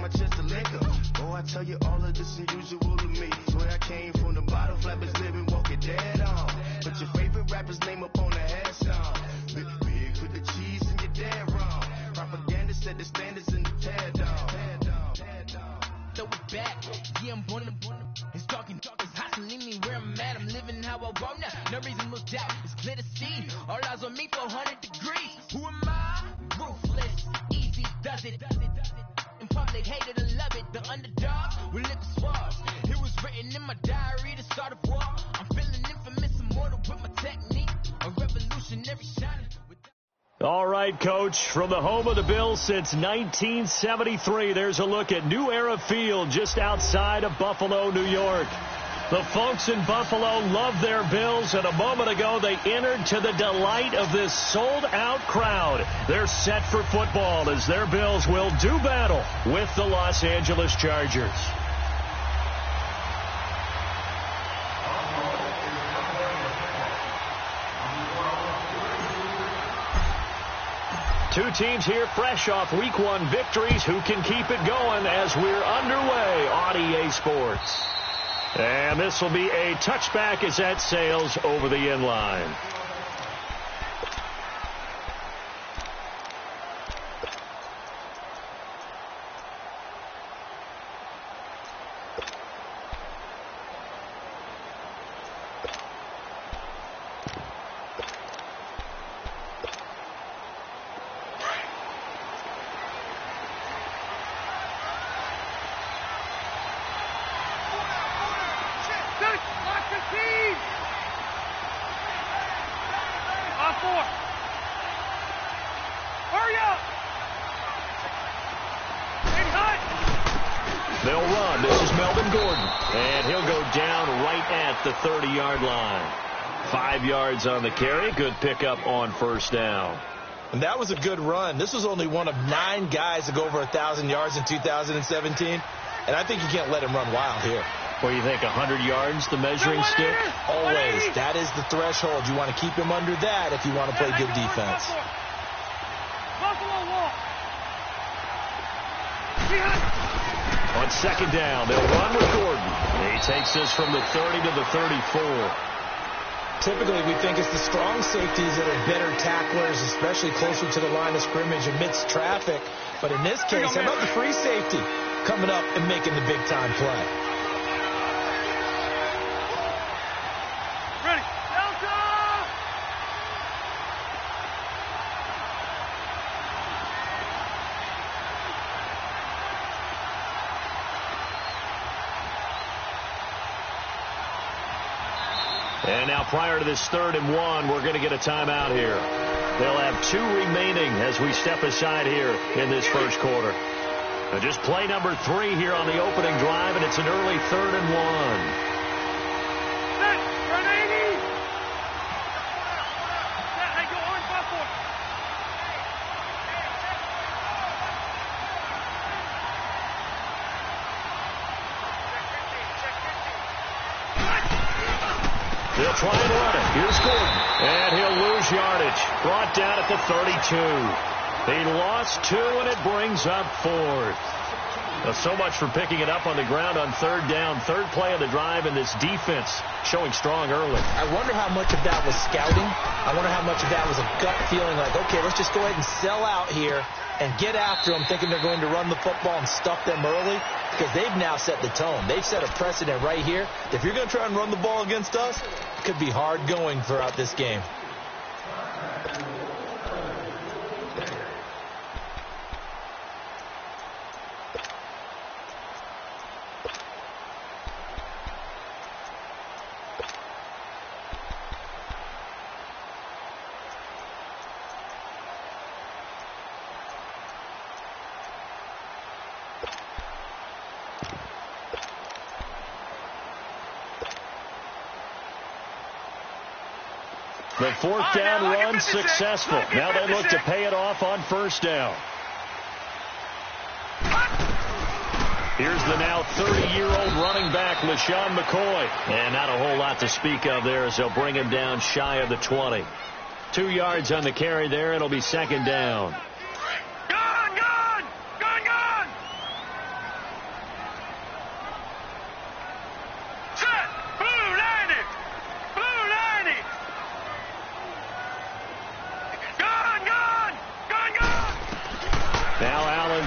my chest to liquor. Oh, I tell you all of this unusual to me. Swear I came from the bottom, flappers living, walking dead on. Put your favorite rapper's name up on the head song. Big with the cheese and you're dead wrong. Propaganda set the standards in the tear down. Throw it back, yeah, I'm born. It's talking, it's hustling me where I'm at. I'm living how I want now. No reason to look out, it's clear to see. All eyes on me, 400 degrees. Who am I? Ruthless, easy does it. In public, hated and love it. The underdog will live the swabs. It was written in my diary to start a war. I'm feeling infamous, immortal with my technique. A revolutionary shining. All right, Coach, from the home of the Bills since 1973, there's a look at New Era Field just outside of Buffalo, New York. The folks in Buffalo love their Bills, and a moment ago they entered to the delight of this sold-out crowd. They're set for football as their Bills will do battle with the Los Angeles Chargers. Two teams here fresh off Week 1 victories. Who can keep it going as we're underway on EA Sports? And this will be a touchback as that sails over the end line. They'll run. This is Melvin Gordon. And he'll go down right at the 30-yard line. 5 yards on the carry. Good pickup on first down. And that was a good run. This was only one of 9 guys to go over 1,000 yards in 2017. And I think you can't let him run wild here. What do you think, 100 yards, the measuring stick? Always. That is the threshold. You want to keep him under that if you want to play good defense. On second down, they'll run with Gordon. He takes this from the 30 to the 34. Typically, we think it's the strong safeties that are better tacklers, especially closer to the line of scrimmage amidst traffic. But in this case, how about the free safety coming up and making the big-time play? Ready. Delta! And now prior to this 3rd and 1, we're going to get a timeout here. They'll have 2 remaining as we step aside here in this first quarter. Just play number 3 here on the opening drive, and it's an early 3rd and 1. They'll try and run it. Here's Gordon. And he'll lose yardage. Brought down at the 32. He lost 2, and it brings up 4th. Now, so much for picking it up on the ground on 3rd down. 3rd play of the drive, and this defense showing strong early. I wonder how much of that was scouting. I wonder how much of that was a gut feeling like, okay, let's just go ahead and sell out here and get after them, thinking they're going to run the football and stuff them early, because they've now set the tone. They've set a precedent right here. If you're going to try and run the ball against us, it could be hard going throughout this game. The 4th down run successful. Now they look to pay it off on 1st down. Here's the now 30-year-old running back, LaShawn McCoy. And not a whole lot to speak of there as they'll bring him down shy of the 20. 2 yards on the carry there. It'll be 2nd down.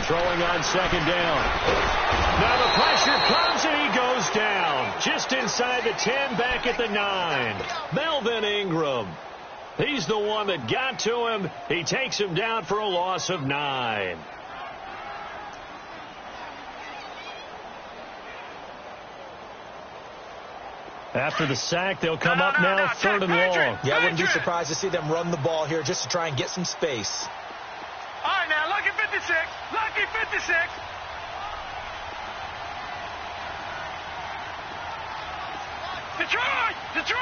throwing on second down. Now the pressure comes and he goes down. Just inside the 10, back at the 9. Melvin Ingram. He's the one that got to him. He takes him down for a loss of 9. After the sack, they'll come up now, third and long. Yeah, I wouldn't be surprised to see them run the ball here just to try and get some space. All right, now, lucky 56. Lucky 56. Detroit! Detroit!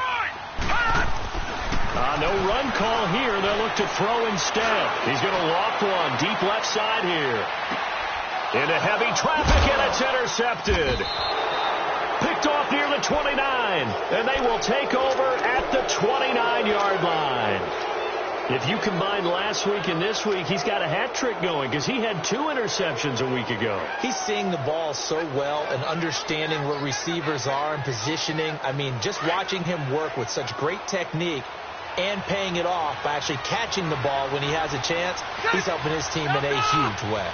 No run call here. They'll look to throw instead. He's going to loft one deep left side here. Into heavy traffic, and it's intercepted. Picked off near the 29, and they will take over at the 29-yard line. If you combine last week and this week, he's got a hat trick going because he had 2 interceptions a week ago. He's seeing the ball so well and understanding what receivers are and positioning. I mean, just watching him work with such great technique and paying it off by actually catching the ball when he has a chance, he's helping his team in a huge way.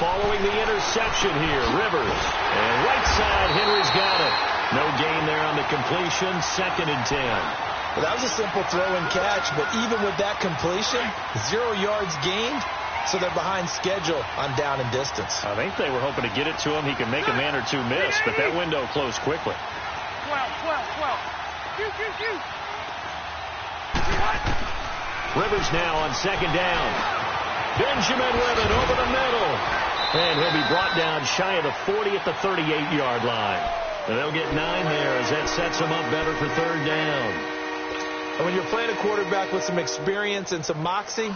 Following the interception here, Rivers. And right side, Henry's got it. No gain there on the completion, 2nd and 10. Well, that was a simple throw and catch, but even with that completion, 0 yards gained, so they're behind schedule on down and distance. I think they were hoping to get it to him. He can make a man or two miss, but that window closed quickly. 12. Rivers now on 2nd down. Benjamin with it over the middle. And he'll be brought down shy of the 40 at the 38-yard line. And they'll get 9 there as that sets them up better for 3rd down. And when you're playing a quarterback with some experience and some moxie,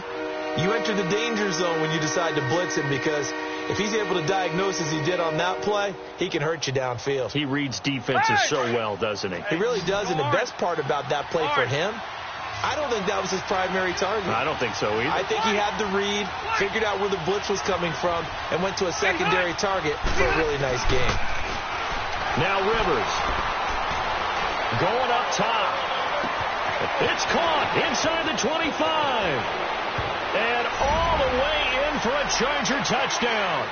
you enter the danger zone when you decide to blitz him, because if he's able to diagnose as he did on that play, he can hurt you downfield. He reads defenses so well, doesn't he? He really does, and the best part about that play for him, I don't think that was his primary target. I don't think so either. I think he had the read, figured out where the blitz was coming from, and went to a secondary target for a really nice game. Now Rivers going up top. It's caught inside the 25. And all the way in for a Charger touchdown.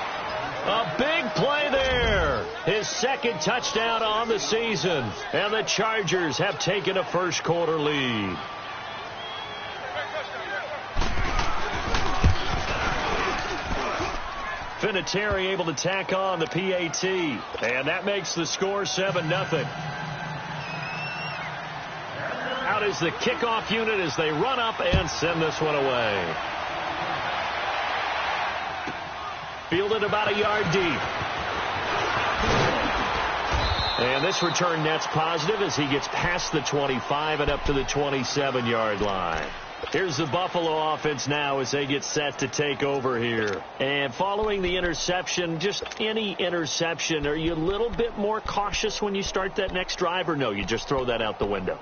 A big play there. His 2nd touchdown on the season. And the Chargers have taken a first-quarter lead. Vinatieri able to tack on the PAT. And that makes the score 7-0. Out is the kickoff unit as they run up and send this one away. Fielded about a yard deep. And this return net's positive as he gets past the 25 and up to the 27-yard line. Here's the Buffalo offense now as they get set to take over here. And following the interception, just any interception, are you a little bit more cautious when you start that next drive, or no, you just throw that out the window?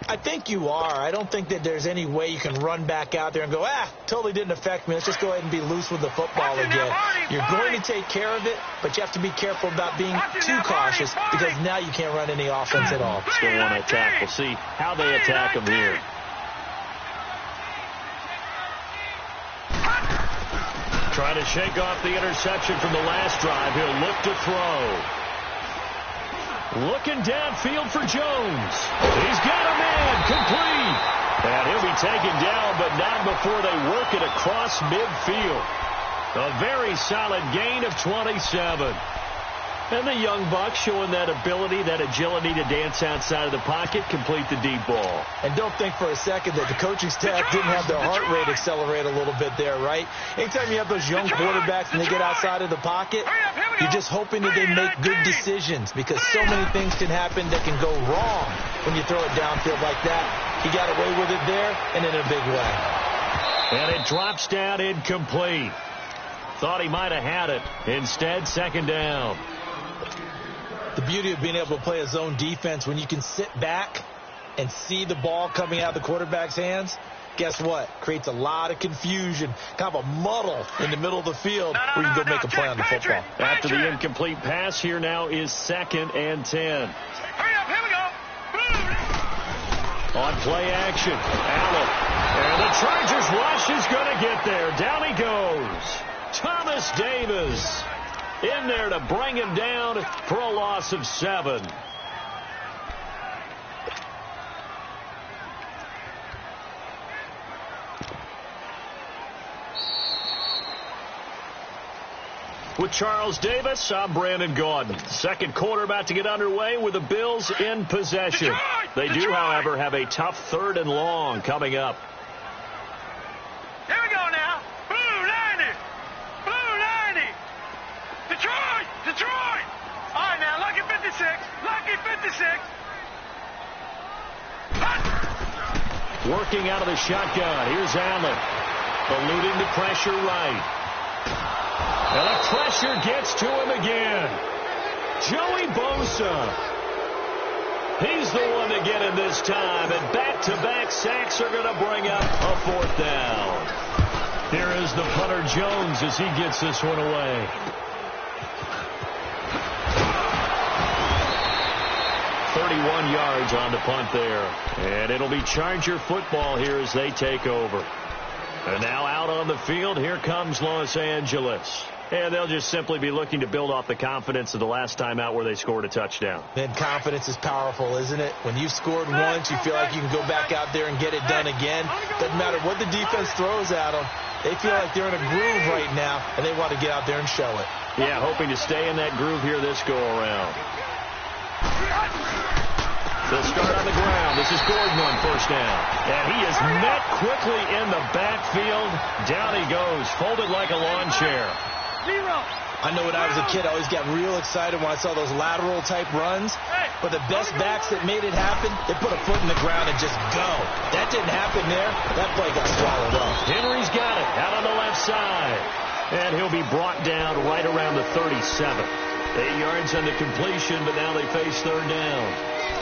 I think you are. I don't think that there's any way you can run back out there and go, totally didn't affect me. Let's just go ahead and be loose with the football again. You're going to take care of it, but you have to be careful about being too cautious, because now you can't run any offense at all. Still want to attack. We'll see how they attack him here. Trying to shake off the interception from the last drive. He'll look to throw. Looking downfield for Jones. He's got a man complete. And he'll be taken down, but not before they work it across midfield. A very solid gain of 27. And the young buck showing that ability, that agility to dance outside of the pocket, complete the deep ball. And don't think for a second that the coaching staff didn't have their heart rate accelerate a little bit there, right? Anytime you have those young quarterbacks and they get outside of the pocket, you're just hoping that they make good decisions, because so many things can happen that can go wrong when you throw it downfield like that. He got away with it there and in a big way. And it drops down incomplete. Thought he might have had it. Instead, 2nd down. The beauty of being able to play a zone defense, when you can sit back and see the ball coming out of the quarterback's hands, guess what? Creates a lot of confusion, kind of a muddle in the middle of the field where you can go make a play on the football. After the incomplete pass, here now is 2nd and 10. Hurry up, here we go. On play action, Allen. And the Chargers rush is going to get there. Down he goes. Thomas Davis in there to bring him down for a loss of 7. With Charles Davis, I'm Brandon Gaudin. Second quarter about to get underway with the Bills in possession. They do, however, have a tough 3rd and long coming up. Here we go now. Blue 90. Blue 90. Detroit. Detroit. All right, now, lucky 56. Lucky 56. Working out of the shotgun. Here's Allen. Eluding the pressure right. And the pressure gets to him again. Joey Bosa. He's the one to get him this time. And back-to-back sacks are going to bring up a 4th down. Here is the punter Jones as he gets this one away. Yards on the punt there. And it'll be Charger football here as they take over. And now out on the field, here comes Los Angeles. And they'll just simply be looking to build off the confidence of the last time out where they scored a touchdown. And confidence is powerful, isn't it? When you've scored once, you feel like you can go back out there and get it done again. Doesn't matter what the defense throws at them. They feel like they're in a groove right now, and they want to get out there and show it. Yeah, hoping to stay in that groove here this go-around. They'll start on the ground. This is Gordon on 1st down. And he is met quickly in the backfield. Down he goes, folded like a lawn chair. I know when I was a kid, I always got real excited when I saw those lateral-type runs. But the best backs that made it happen, they put a foot in the ground and just go. That didn't happen there. That play got swallowed up. Henry's got it out on the left side. And he'll be brought down right around the 37. 8 yards on the completion, but now they face 3rd down.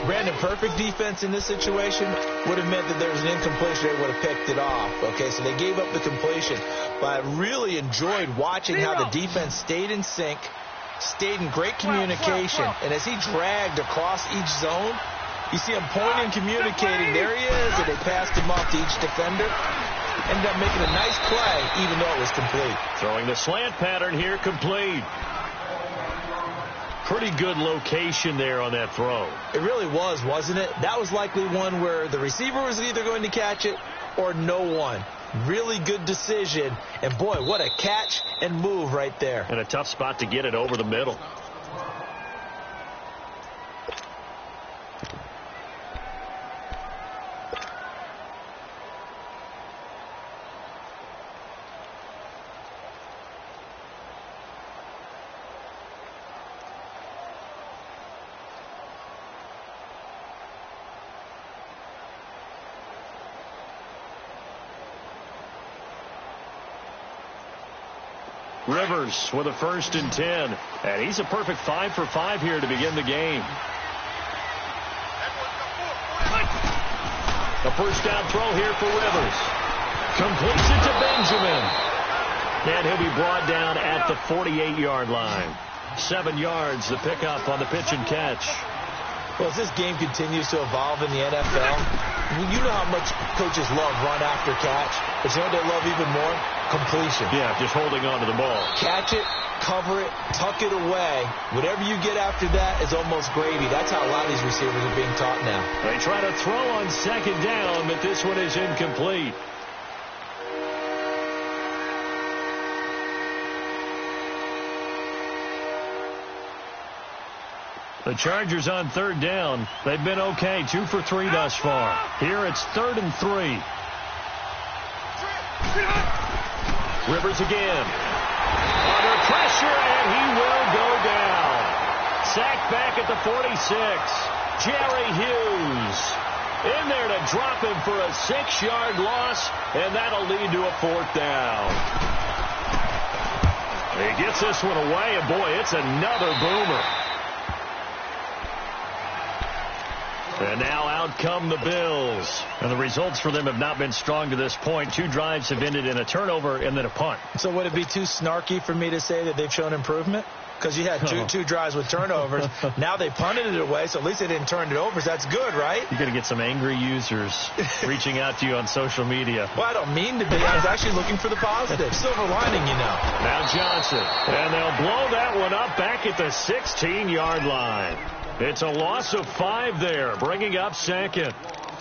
Brandon, perfect defense in this situation would have meant that there was an incompletion. They would have picked it off. Okay, so they gave up the completion. But I really enjoyed watching how the defense stayed in sync, stayed in great communication. And as he dragged across each zone, you see him pointing, communicating. There he is, and they passed him off to each defender. Ended up making a nice play, even though it was complete. Throwing the slant pattern here, complete. Pretty good location there on that throw. It really was, wasn't it? That was likely one where the receiver was either going to catch it or no one. Really good decision. And, boy, what a catch and move right there. And a tough spot to get it over the middle. Rivers with a 1st and 10. And he's a perfect 5 for 5 here to begin the game. A 1st down throw here for Rivers. Completes it to Benjamin. And he'll be brought down at the 48-yard line. 7 yards, the pickup on the pitch and catch. Well, as this game continues to evolve in the NFL, you know how much coaches love run after catch. But you know what they love even more? Completion. Yeah, just holding on to the ball. Catch it, cover it, tuck it away. Whatever you get after that is almost gravy. That's how a lot of these receivers are being taught now. They try to throw on 2nd down, but this one is incomplete. The Chargers on 3rd down. They've been okay, 2 for 3 thus far. Here it's 3rd and 3. Rivers again. Under pressure, and he will go down. Sacked back at the 46. Jerry Hughes in there to drop him for a 6-yard loss, and that'll lead to a 4th down. He gets this one away, and boy, it's another boomer. And now out come the Bills. And the results for them have not been strong to this point. 2 drives have ended in a turnover and then a punt. So would it be too snarky for me to say that they've shown improvement? Because you had two drives with turnovers. Now they punted it away, so at least they didn't turn it over. So that's good, right? You're going to get some angry users reaching out to you on social media. Well, I don't mean to be. I was actually looking for the positive. Silver lining, you know. Now Johnson. And they'll blow that one up back at the 16-yard line. It's a loss of 5 there, bringing up second.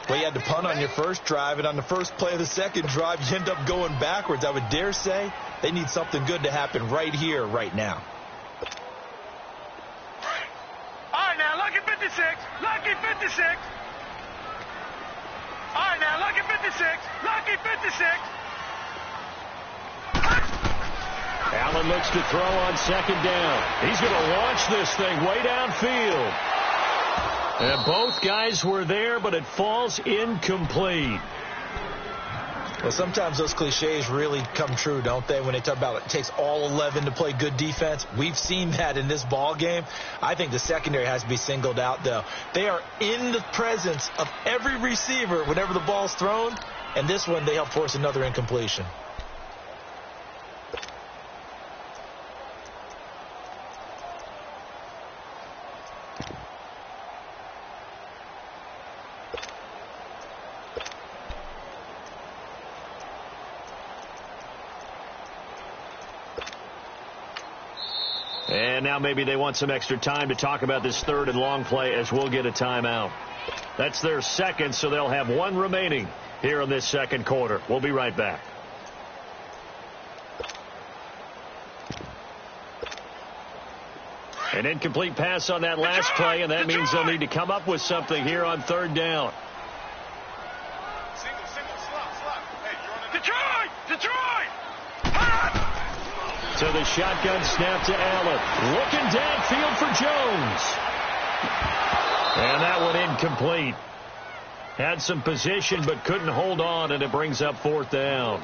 Well, you had to punt on your first drive, and on the first play of the second drive, you end up going backwards. I would dare say they need something good to happen right here, right now. All right, now, lucky 56. Lucky 56. All right, now, lucky 56. Lucky 56. Allen looks to throw on second down. He's going to launch this thing way downfield. And both guys were there, but it falls incomplete. Well, sometimes those cliches really come true, don't they, when they talk about it takes all 11 to play good defense. We've seen that in this ball game. I think the secondary has to be singled out, though. They are in the presence of every receiver whenever the ball's thrown, and this one they help force another incompletion. And now maybe they want some extra time to talk about this third and long play as we'll get a timeout. That's their second, so they'll have 1 remaining here in this second quarter. We'll be right back. An incomplete pass on that last play, and that means they'll need to come up with something here on third down. Detroit! So the shotgun snap to Allen. Looking downfield for Jones. And that one incomplete. Had some position but couldn't hold on, and it brings up 4th down.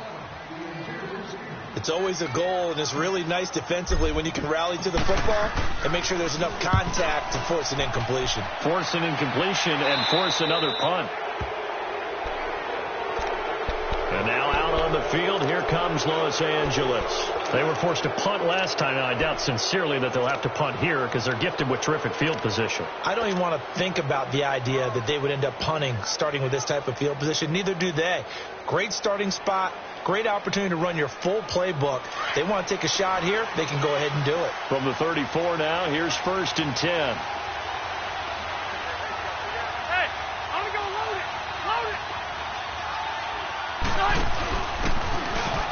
It's always a goal, and it's really nice defensively when you can rally to the football and make sure there's enough contact to force an incompletion. Force an incompletion and force another punt. And now out on the field, here comes Los Angeles. They were forced to punt last time. Now, I doubt sincerely that they'll have to punt here because they're gifted with terrific field position. I don't even want to think about the idea that they would end up punting starting with this type of field position. Neither do they. Great starting spot. Great opportunity to run your full playbook. They want to take a shot here. They can go ahead and do it. From the 34 now, here's 1st and 10. Hey, I'm going to go load it.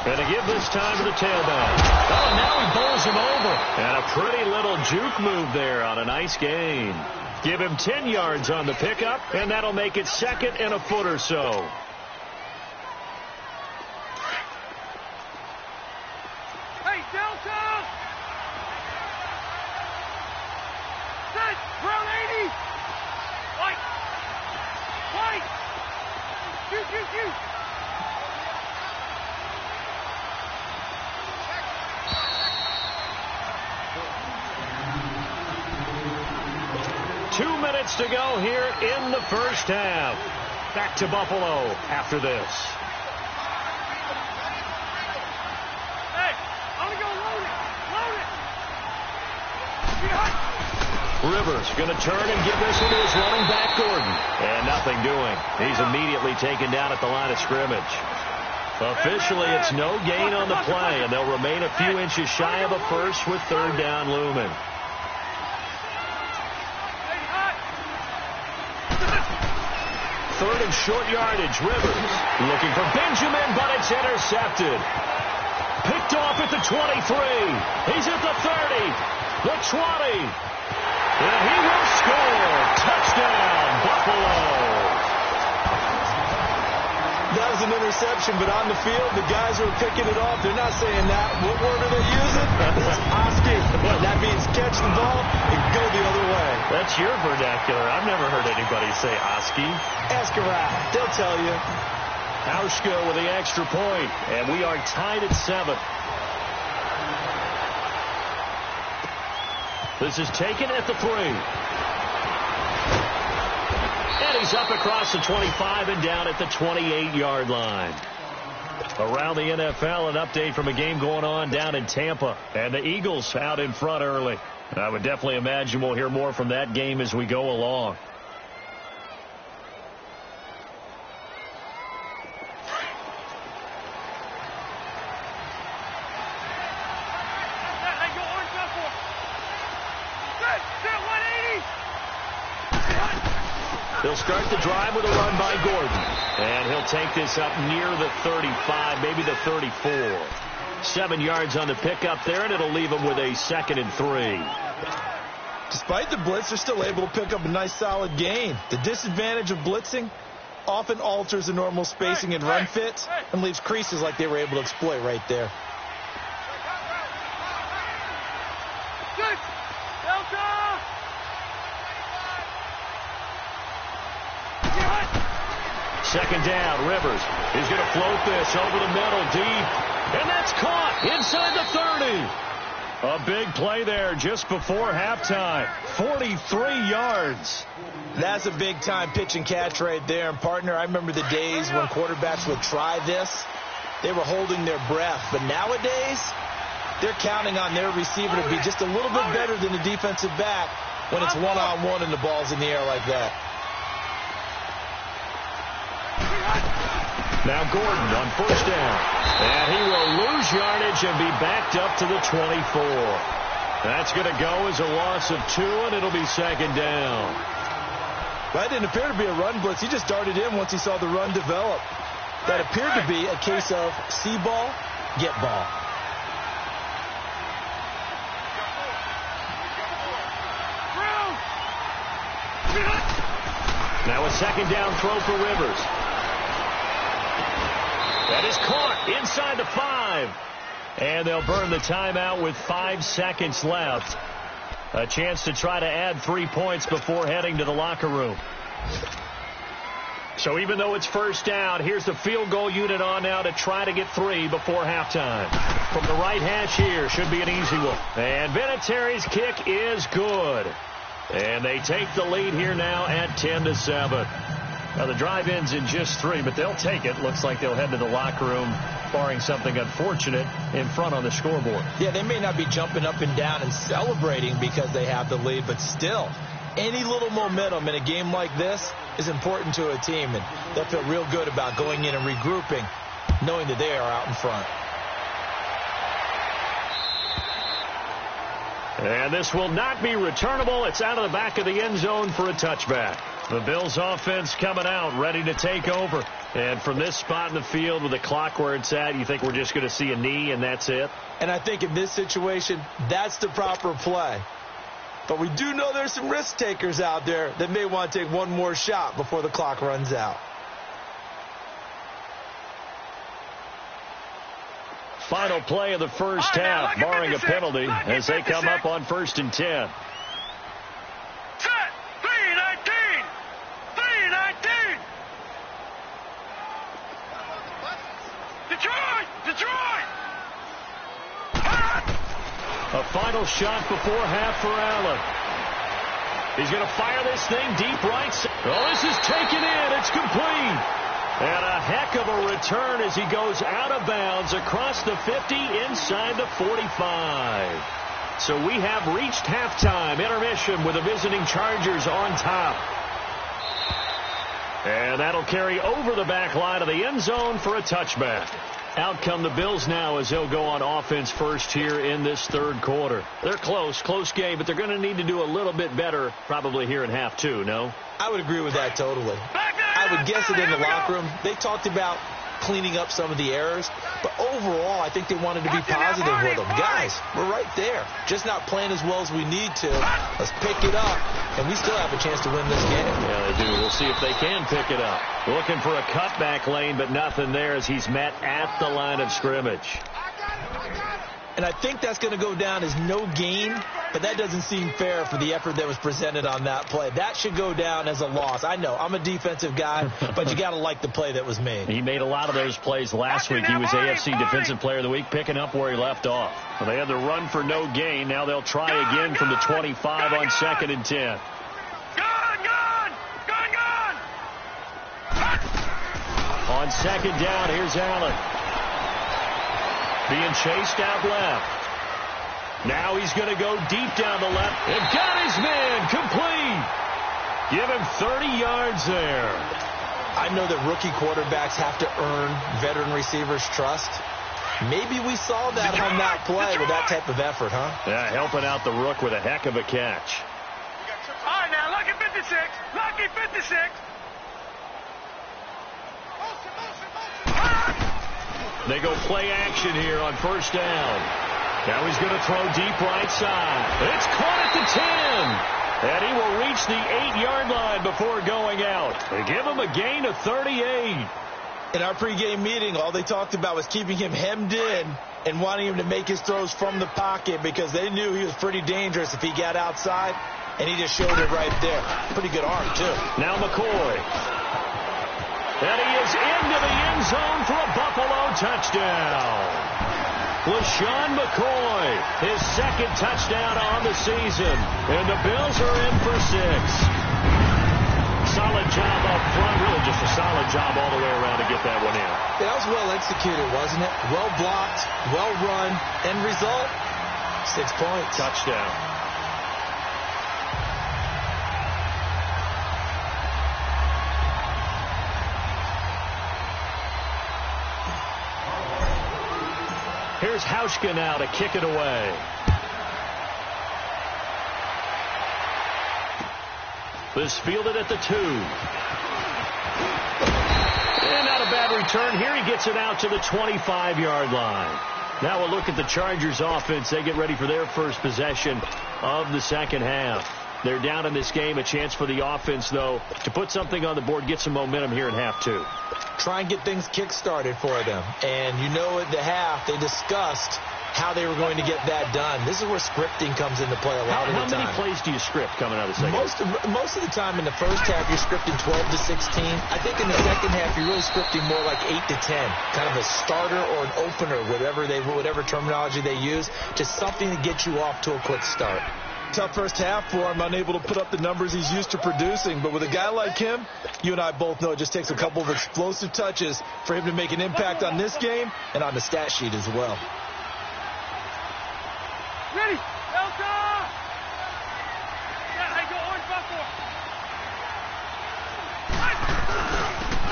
And to give this time to the tailback. Oh, now he bowls him over. And a pretty little juke move there on a nice gain. Give him 10 yards on the pickup, and that'll make it 2nd and a foot or so. Hey, Delta! Set! Brown 80! White! Shoot! 2 minutes to go here in the first half. Back to Buffalo after this. Hey, I'm going to go load it. Rivers going to turn and give this one to his running back, Gordon. And nothing doing. He's immediately taken down at the line of scrimmage. Officially, it's no gain on the play, and they'll remain a few inches shy of a first with 3rd down looming. 3rd and short yardage. Rivers looking for Benjamin, but it's intercepted. Picked off at the 23. He's at the 30, the 20. And he will score. Touchdown, Buffalo. That was an interception, but on the field, the guys who are picking it off, they're not saying that. What word are they using? It's Oski. That means catch the ball and go the other way. That's your vernacular. I've never heard anybody say Oski. Ask around. They'll tell you. Hauschka with the extra point, and we are tied at 7. This is taken at the 3. And he's up across the 25 and down at the 28-yard line. Around the NFL, an update from a game going on down in Tampa. And the Eagles out in front early. I would definitely imagine we'll hear more from that game as we go along. They'll start the drive with a run by Gordon. And he'll take this up near the 35, maybe the 34. 7 yards on the pickup there, and it'll leave them with a 2nd and 3. Despite the blitz, they're still able to pick up a nice solid gain. The disadvantage of blitzing often alters the normal spacing and run fits and leaves creases like they were able to exploit right there. Second down, Rivers is going to float this over the middle, deep, and that's caught inside the 30. A big play there just before halftime. 43 yards. That's a big-time pitch and catch right there. And, partner, I remember the days when quarterbacks would try this. They were holding their breath. But nowadays, they're counting on their receiver to be just a little bit better than the defensive back when it's one-on-one and the ball's in the air like that. Now Gordon on first down. And he will lose yardage and be backed up to the 24. That's going to go as a loss of 2, and it'll be 2nd down. That didn't appear to be a run blitz. He just darted in once he saw the run develop. That appeared to be a case of see ball, get ball. Now a 2nd down throw for Rivers. That is caught inside the 5. And they'll burn the timeout with 5 seconds left. A chance to try to add 3 points before heading to the locker room. So even though it's first down, here's the field goal unit on now to try to get 3 before halftime. From the right hash here, should be an easy one. And Vinatieri's kick is good. And they take the lead here now at 10-7. Now, the drive ends in just 3, but they'll take it. Looks like they'll head to the locker room, barring something unfortunate, in front on the scoreboard. Yeah, they may not be jumping up and down and celebrating because they have the lead, but still, any little momentum in a game like this is important to a team, and they'll feel real good about going in and regrouping, knowing that they are out in front. And this will not be returnable. It's out of the back of the end zone for a touchback. The Bills offense coming out, ready to take over. And from this spot in the field with the clock where it's at, you think we're just going to see a knee and that's it? And I think in this situation, that's the proper play. But we do know there's some risk takers out there that may want to take one more shot before the clock runs out. Final play of the first half, barring a penalty, as they come up on 1st and 10. Set! 3-19! 3-19! Detroit! Detroit! A final shot before half for Allen. He's going to fire this thing deep right. Oh, this is taken in. It's complete. And a heck of a return as he goes out of bounds across the 50 inside the 45. So we have reached halftime intermission with the visiting Chargers on top. And that'll carry over the back line of the end zone for a touchback. Out come the Bills now as they'll go on offense first here in this third quarter. They're close game, but they're going to need to do a little bit better probably here in half 2, no? I would agree with that totally. I would guess that in the locker room, they talked about cleaning up some of the errors, but overall, I think they wanted to be positive with them. Guys, we're right there. Just not playing as well as we need to. Let's pick it up, and we still have a chance to win this game. Yeah, they do. We'll see if they can pick it up. Looking for a cutback lane, but nothing there as he's met at the line of scrimmage. And I think that's going to go down as no gain, but that doesn't seem fair for the effort that was presented on that play. That should go down as a loss. I know, I'm a defensive guy, but you got to like the play that was made. He made a lot of those plays last week. He was AFC Defensive Player of the Week, picking up where he left off. Well, they had the run for no gain. Now they'll try again from the 25 on 2nd and 10. Gone! On second down, here's Allen. Being chased out left. Now he's going to go deep down the left. And got his man complete. Give him 30 yards there. I know that rookie quarterbacks have to earn veteran receivers' trust. Maybe we saw that on that play with that type of effort, huh? Yeah, helping out the rook with a heck of a catch. All right, now, lucky 56. Lucky 56. They go play action here on first down. Now he's going to throw deep right side. It's caught at the 10. And he will reach the 8-yard line before going out. They give him a gain of 38. In our pregame meeting, all they talked about was keeping him hemmed in and wanting him to make his throws from the pocket because they knew he was pretty dangerous if he got outside, and he just showed it right there. Pretty good arm, too. Now McCoy. And he is into the end zone for a Buffalo touchdown. LaShawn McCoy, his second touchdown on the season. And the Bills are in for 6. Solid job up front. Really just a solid job all the way around to get that one in. That was well executed, wasn't it? Well blocked, well run. End result, 6 points. Touchdown. Here's Hauschka now to kick it away. This fielded at the 2. And not a bad return. Here he gets it out to the 25-yard line. Now we'll look at the Chargers offense. They get ready for their first possession of the second half. They're down in this game. A chance for the offense, though, to put something on the board, get some momentum here in half 2. Try and get things kick-started for them. And you know at the half, they discussed how they were going to get that done. This is where scripting comes into play a lot of the time. How many plays do you script coming out of the second half? Most of the time in the first half, you're scripting 12 to 16. I think in the second half, you're really scripting more like 8 to 10. Kind of a starter or an opener, whatever terminology they use. Just something to get you off to a quick start. Tough first half for him, unable to put up the numbers he's used to producing. But with a guy like him, you and I both know it just takes a couple of explosive touches for him to make an impact on this game and on the stat sheet as well. Ready? Delta! Yeah, I go orange buffalo.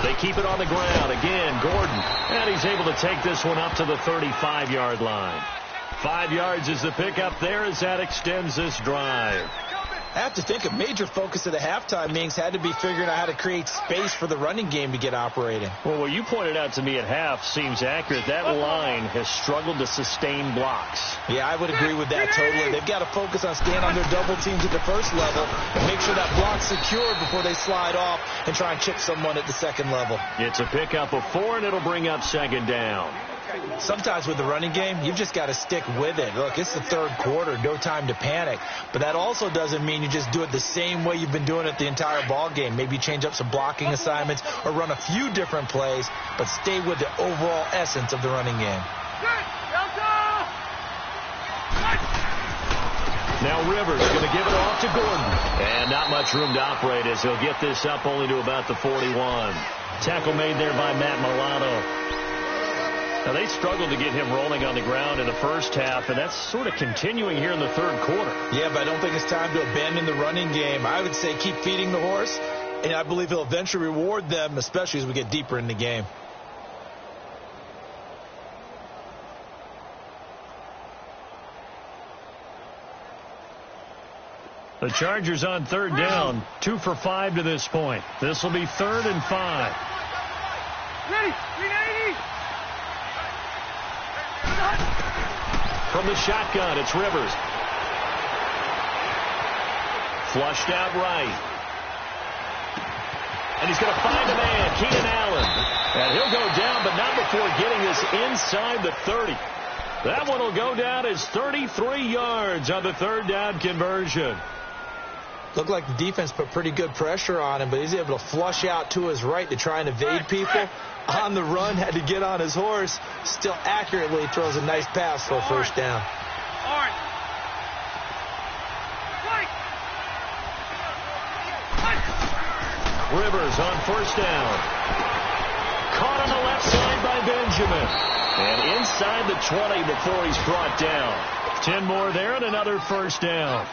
They keep it on the ground. Again, Gordon. And he's able to take this one up to the 35-yard line. 5 yards is the pickup there as that extends this drive. I have to think a major focus of the halftime meetings had to be figuring out how to create space for the running game to get operating. Well, what you pointed out to me at half seems accurate. That line has struggled to sustain blocks. Yeah, I would agree with that totally. They've got to focus on staying on their double teams at the first level and make sure that block's secured before they slide off and try and chip someone at the second level. It's a pickup of 4, and it'll bring up second down. Sometimes with the running game, you've just got to stick with it. Look, it's the third quarter, no time to panic. But that also doesn't mean you just do it the same way you've been doing it the entire ball game. Maybe change up some blocking assignments or run a few different plays, but stay with the overall essence of the running game. Now Rivers going to give it off to Gordon. And not much room to operate as he'll get this up only to about the 41. Tackle made there by Matt Milano. Now, they struggled to get him rolling on the ground in the first half, and that's sort of continuing here in the third quarter. Yeah, but I don't think it's time to abandon the running game. I would say keep feeding the horse, and I believe he'll eventually reward them, especially as we get deeper in the game. The Chargers on third down, 2 for 5 to this point. This will be 3rd and 5. Ready? 380. From the shotgun, it's Rivers. Flushed out right. And he's going to find a man, Keenan Allen. And he'll go down, but not before getting this inside the 30. That one will go down as 33 yards on the third down conversion. Looked like the defense put pretty good pressure on him, but he's able to flush out to his right to try and evade people. On the run, had to get on his horse. Still accurately throws a nice pass for a first down. Rivers on first down. Caught caught on the left side by Benjamin. And inside the 20 before he's brought down. 10 more there and another first down.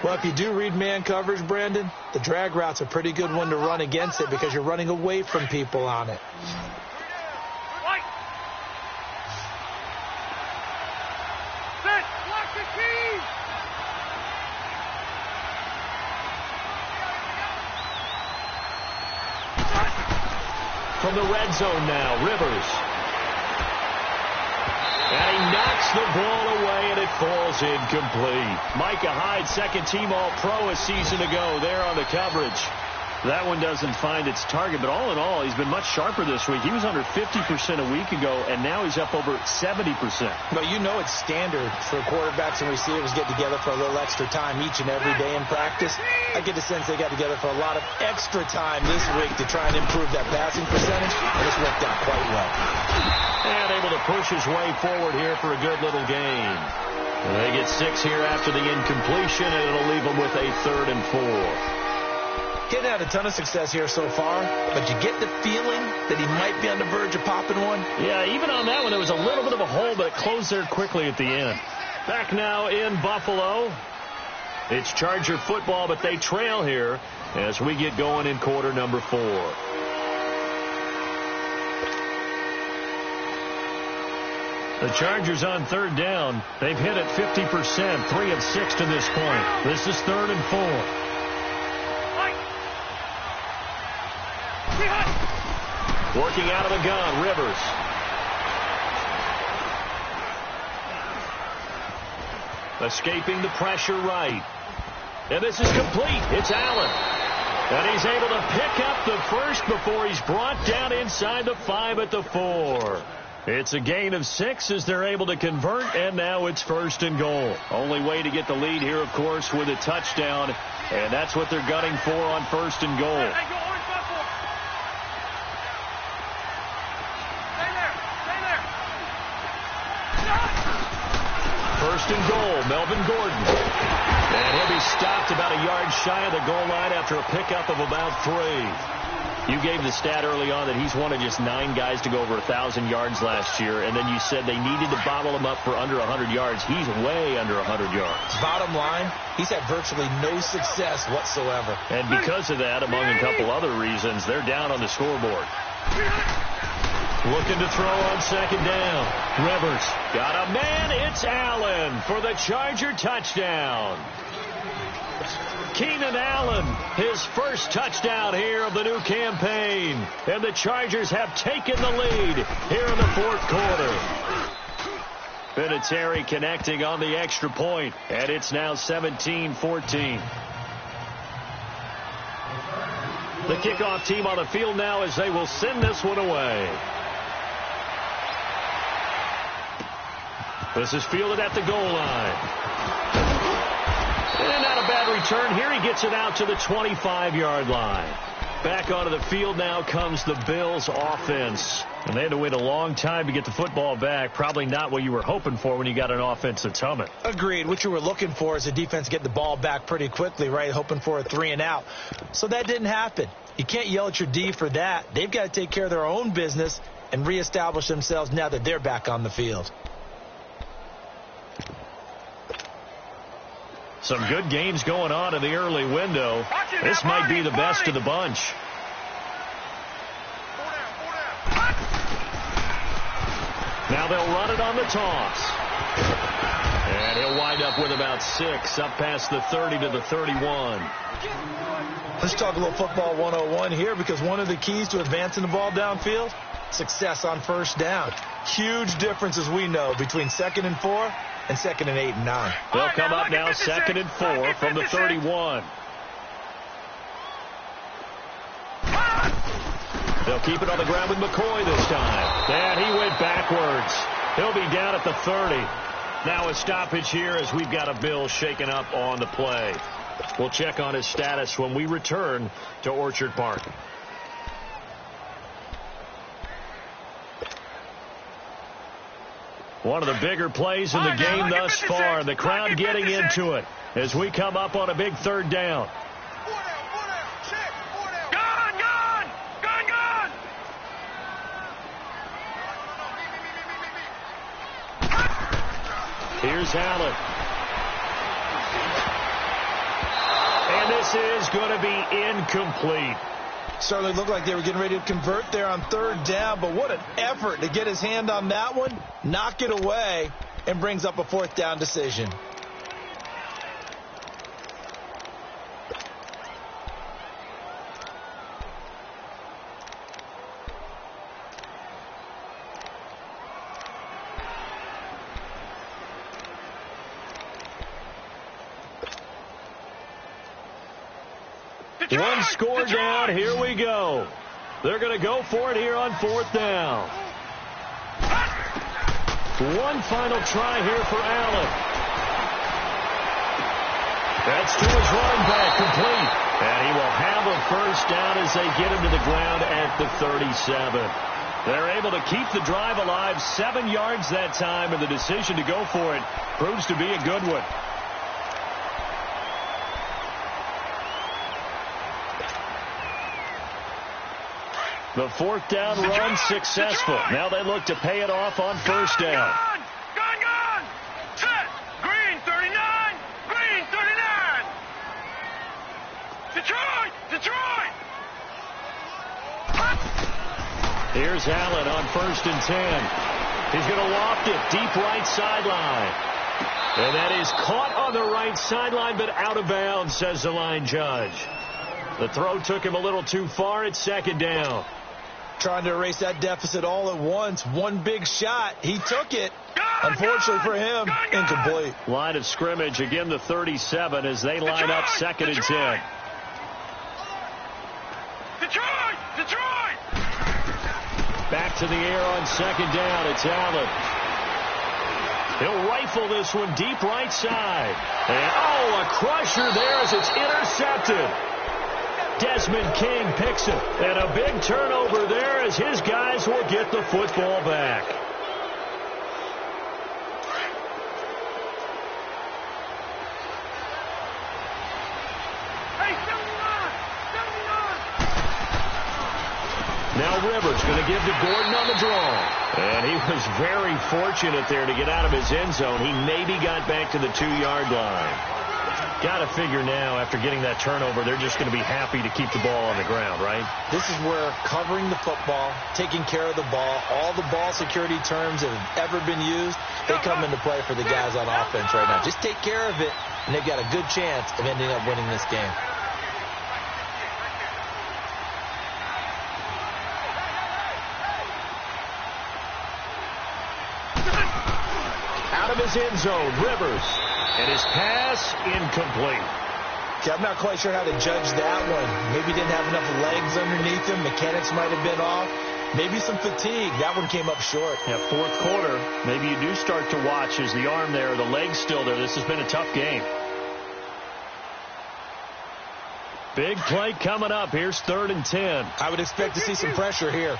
Well, if you do read man coverage, Brandon, the drag route's a pretty good one to run against it because you're running away from people on it. From the red zone now, Rivers. And he knocks the ball away, and it falls incomplete. Micah Hyde, second-team All-Pro a season ago there on the coverage. That one doesn't find its target, but all in all, he's been much sharper this week. He was under 50% a week ago, and now he's up over 70%. But you know it's standard for quarterbacks and receivers get together for a little extra time each and every day in practice. I get the sense they got together for a lot of extra time this week to try and improve that passing percentage, and it's worked out quite well. And able to push his way forward here for a good little gain. They get 6 here after the incompletion, and it'll leave them with a 3rd and 4. Getting had a ton of success here so far, but you get the feeling that he might be on the verge of popping one. Yeah, even on that one, there was a little bit of a hole, but it closed there quickly at the end. Back now in Buffalo. It's Charger football, but they trail here as we get going in quarter number 4. The Chargers on 3rd down. They've hit it 50%, 3 of 6 to this point. This is 3rd and 4. Working out of the gun, Rivers. Escaping the pressure right. And this is complete. It's Allen. And he's able to pick up the first before he's brought down inside the 5 at the 4. It's a gain of 6 as they're able to convert, and now it's 1st and goal. Only way to get the lead here, of course, with a touchdown, and that's what they're gunning for on 1st and goal. First and goal, Melvin Gordon. And he'll be stopped about a yard shy of the goal line after a pickup of about 3. You gave the stat early on that he's one of just 9 guys to go over 1,000 yards last year, and then you said they needed to bottle him up for under 100 yards. He's way under 100 yards. Bottom line, he's had virtually no success whatsoever. And because of that, among a couple other reasons, they're down on the scoreboard. Looking to throw on 2nd down. Rivers got a man. It's Allen for the Charger touchdown. Keenan Allen, his first touchdown here of the new campaign. And the Chargers have taken the lead here in the 4th quarter. Vinatieri connecting on the extra point, and it's now 17-14. The kickoff team on the field now as they will send this one away. This is fielded at the goal line. And not a bad return. Here he gets it out to the 25-yard line. Back onto the field now comes the Bills offense. And they had to wait a long time to get the football back. Probably not what you were hoping for when you got an offense that's humming. Agreed. What you were looking for is a defense get the ball back pretty quickly, right? Hoping for a 3 and out. So that didn't happen. You can't yell at your D for that. They've got to take care of their own business and reestablish themselves now that they're back on the field. Some good games going on in the early window. This might be the best of the bunch. Now they'll run it on the toss. And he'll wind up with about 6 up past the 30 to the 31. Let's talk a little football 101 here, because one of the keys to advancing the ball downfield, success on 1st down. Huge difference, as we know, between 2nd and 4 and 2nd and 8 and 9. They'll come up now 2nd and 4 from the 31. They'll keep it on the ground with McCoy this time. And he went backwards. He'll be down at the 30. Now a stoppage here as we've got a Bill shaken up on the play. We'll check on his status when we return to Orchard Park. One of the bigger plays in the game thus far. The crowd getting into it as we come up on a big 3rd down. Here's Allen. And this is going to be incomplete. Certainly looked like they were getting ready to convert there on third down, but what an effort to get his hand on that one, knock it away, and brings up a fourth down decision. One score down. Here we go. They're going to go for it here on fourth down. One final try here for Allen. That's to his running back, complete. And he will have a first down as they get him to the ground at the 37. They're able to keep the drive alive, 7 yards that time, and the decision to go for it proves to be a good one. The fourth down run successful. Now they look to pay it off on first down. Gone. Set. Green 39. Green 39. Detroit. Here's Allen on 1st and 10. He's going to loft it deep right sideline. And that is caught on the right sideline, but out of bounds, says the line judge. The throw took him a little too far. It's second down. Trying to erase that deficit all at once. One big shot. He took it. Unfortunately for him, incomplete. Line of scrimmage, again the 37 as they line up 2nd and 10. Detroit! Back to the air on 2nd down. It's Allen. He'll rifle this one deep right side. And, a crusher there as it's intercepted. Desmond King picks it. And a big turnover there as his guys will get the football back. Now Rivers going to give to Gordon on the draw. And he was very fortunate there to get out of his end zone. He maybe got back to the 2-yard line. Got to figure now, after getting that turnover, they're just going to be happy to keep the ball on the ground, right? This is where covering the football, taking care of the ball, all the ball security terms that have ever been used, they come into play for the guys on offense right now. Just take care of it, and they've got a good chance of ending up winning this game. Out of his end zone, Rivers. And his pass incomplete. Okay, I'm not quite sure how to judge that one. Maybe didn't have enough legs underneath him. Mechanics might have been off. Maybe some fatigue. That one came up short. Yeah, 4th quarter, maybe you do start to watch as the arm there, the leg's still there. This has been a tough game. Big play coming up. Here's 3rd and 10. I would expect to see some pressure here.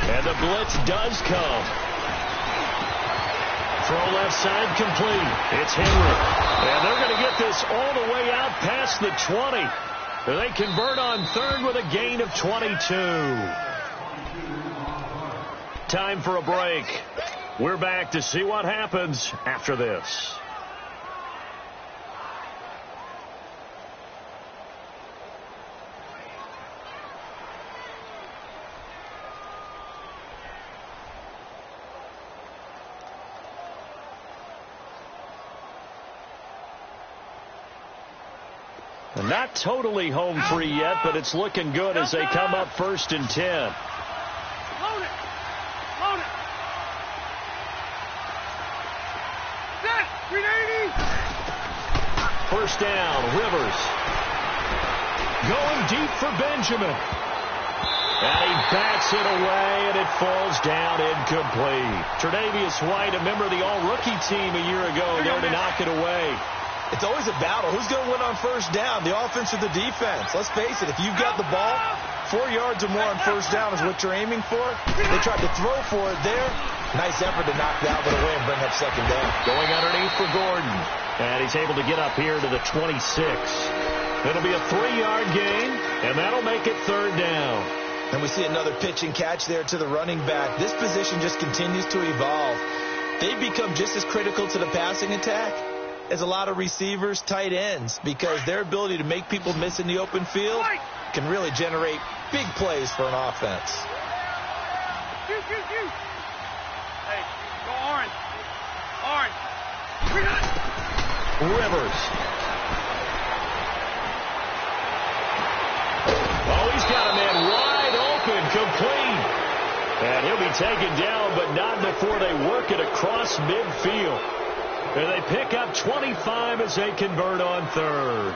And the blitz does come. Throw left side complete. It's Henry. And they're going to get this all the way out past the 20. They convert on 3rd with a gain of 22. Time for a break. We're back to see what happens after this. Not totally home free yet, but it's looking good as they come up 1st and 10. Load it. Set. 380. First down, Rivers. Going deep for Benjamin. And he bats it away, and it falls down incomplete. Tre'Davious White, a member of the all-rookie team a year ago, there to knock it away. It's always a battle. Who's going to win on first down, the offense or the defense? Let's face it, if you've got the ball, 4 yards or more on first down is what you're aiming for. They tried to throw for it there. Nice effort to knock that one away and bring up 2nd down. Going underneath for Gordon. And he's able to get up here to the 26. It'll be a 3-yard gain, and that'll make it 3rd down. And we see another pitch and catch there to the running back. This position just continues to evolve. They've become just as critical to the passing attack as a lot of receivers, tight ends, because their ability to make people miss in the open field can really generate big plays for an offense. Hey, go orange. Orange. Rivers. Oh, he's got a man wide open, complete. And he'll be taken down, but not before they work it across midfield. And they pick up 25 as they convert on 3rd.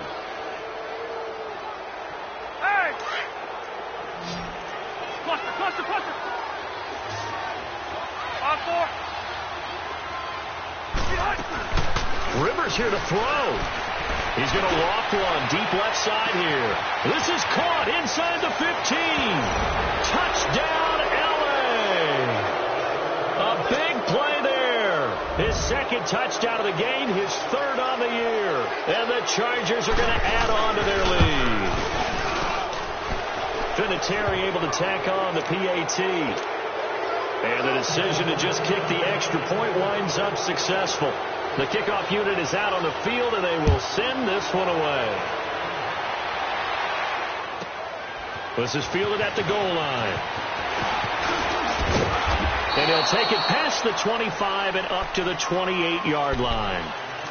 Hey! Cluster. 5-4. Rivers here to throw. He's going to walk one deep left side here. This is caught inside the 15. Touchdown, LA. A big play there. His 2nd touchdown of the game, his 3rd on the year. And the Chargers are going to add on to their lead. Vinatieri able to tack on the PAT. And the decision to just kick the extra point winds up successful. The kickoff unit is out on the field, and they will send this one away. This is fielded at the goal line. And he'll take it past the 25 and up to the 28-yard line.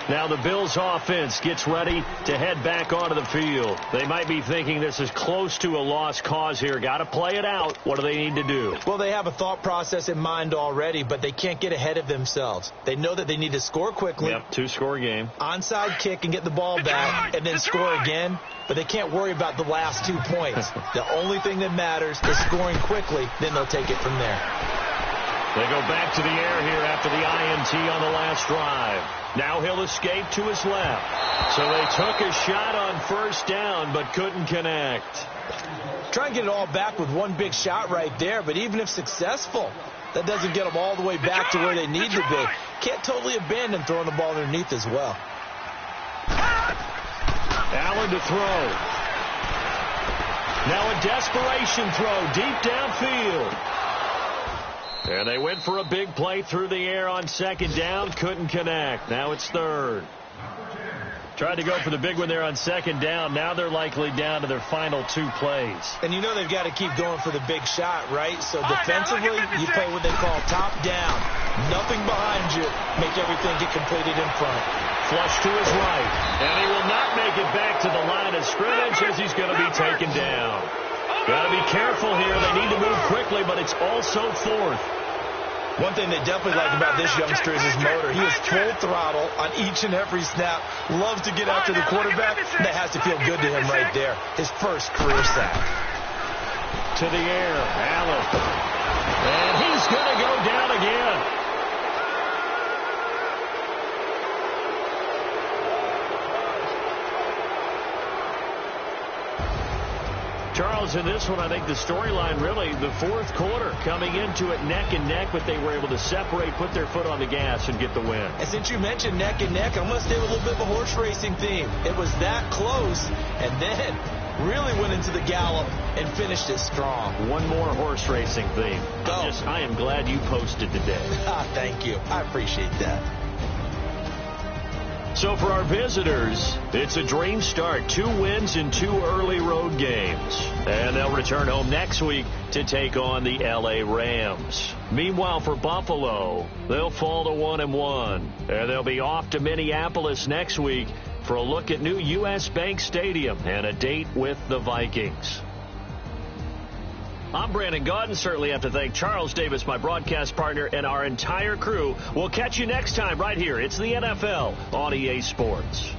Now the Bills offense gets ready to head back onto the field. They might be thinking this is close to a lost cause here. Got to play it out. What do they need to do? Well, they have a thought process in mind already, but they can't get ahead of themselves. They know that they need to score quickly. Yep, 2-score game. Onside kick and get the ball back and then score again. But they can't worry about the last 2 points. The only thing that matters is scoring quickly. Then they'll take it from there. They go back to the air here after the INT on the last drive. Now he'll escape to his left. So they took a shot on 1st down but couldn't connect. Try and get it all back with one big shot right there, but even if successful, that doesn't get them all the way back to where they need to be. Can't totally abandon throwing the ball underneath as well. Allen to throw. Now a desperation throw deep downfield. And they went for a big play through the air on 2nd down. Couldn't connect. Now it's 3rd. Tried to go for the big one there on 2nd down. Now they're likely down to their final 2 plays. And you know they've got to keep going for the big shot, right? So defensively, you play what they call top down. Nothing behind you. Make everything get completed in front. Flush to his right. And he will not make it back to the line of scrimmage as he's going to be taken down. Got to be careful here. They need to move quickly, but it's also 4th. One thing they definitely like about this youngster is his motor. He is full throttle on each and every snap. Loves to get after the quarterback. That has to feel good to him right there. His first career sack. To the air, Allen. And he's going to go down again. Charles, in this one, I think the storyline really, the 4th quarter, coming into it neck and neck, but they were able to separate, put their foot on the gas, and get the win. And since you mentioned neck and neck, I'm going to stay with a little bit of a horse racing theme. It was that close, and then really went into the gallop and finished it strong. One more horse racing theme. I am glad you posted today. Thank you. I appreciate that. So for our visitors, it's a dream start. 2 wins in 2 early road games. And they'll return home next week to take on the LA Rams. Meanwhile, for Buffalo, they'll fall to 1-1. And they'll be off to Minneapolis next week for a look at new U.S. Bank Stadium and a date with the Vikings. I'm Brandon Gaudin. Certainly have to thank Charles Davis, my broadcast partner, and our entire crew. We'll catch you next time right here. It's the NFL on EA Sports.